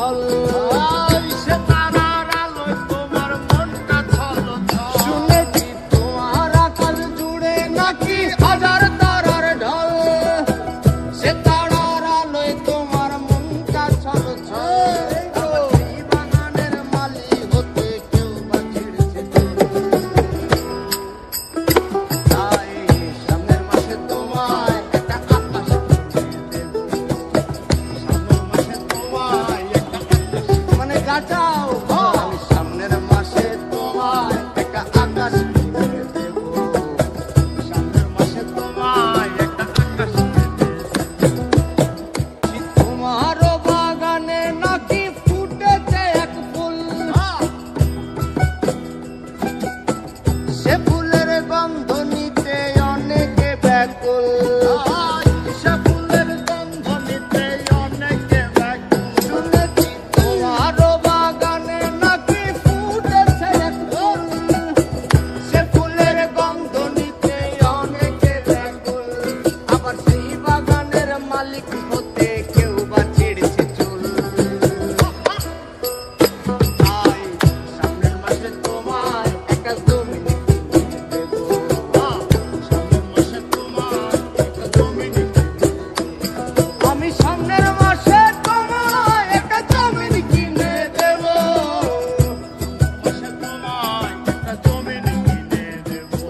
ঝল। সে তারার আলোয় তোমার মনটা ছল ছল। শুনেছি তোমার আকাশ জুড়ে নাকি হাজার তারার ঢল। সে তারার আলোয় তোমার মনটা ছল ছল। এই বাগানের মালি হতে কেউ বা ছিঁড়ছে তাই সামনের মাসে তোমায় একটা আকাশ সামনের মাসে তোমায় একটা মানে গাটাও আমি সামনের মাসে তোমায় একটা আকাশ কিনে দেবো। সামনের মাসে তোমায় একটা আকাশ তোমারও বাগানে নাকি ফুটেছে এক ফুল। সে ফুলের গন্ধ নিতে অনেকে ব্যাকুল। সে ফুলের গন্ধ নিতে অনেকে ব্যাকুল। শুনেছি তোমারও বাগানে নাকি ফুটেছে এক ফুল। সে ফুলের গন্ধ নিতে অনেকে ব্যাকুল। আবার সেই বাগানের মালিক হতে কেউ বা ছিঁড়ছে চুল। তাই সামনের মাসে তোমায় একটা জমি দেবো। সামনের মাসে তোমায় একটা জমি নিতে আমি সামনের মাসে তোমায় একটা জমি কিনে দেবো। মাসে তোমায় একটা জমি কিনে দেবো।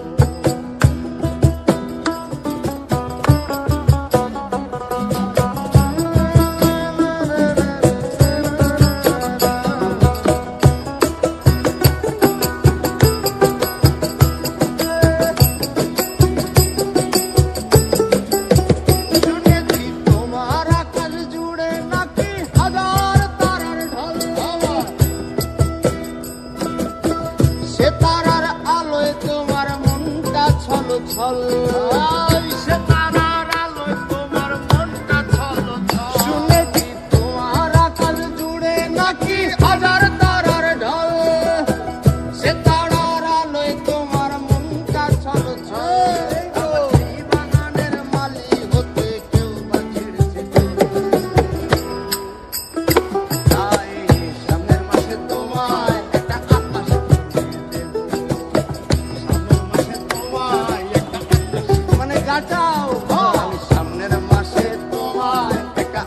শুনেছি তোমার আকাশ জুড়ে নাকি হাজার তারার ঢল। সে তারার আলোয় তোমার মনটা ছল ছল। সে তারার আলোয় তোমার মনটা ছল ছল। শুনেছি তোমার আকাশ জুড়ে নাকি হাজার তারার ঢল। সে তারার আলোয় তোমার মনটা ছল ছল। এই বাগানের মালি হতে কেউ বা ছিঁড়ছে তাই সামনের মাসে তোমায় একটা আকাশ কিনে দেবো। সামনের মাসে তোমায় একটা মানে গাটাও আমি সামনের মাসে তোমায় একটা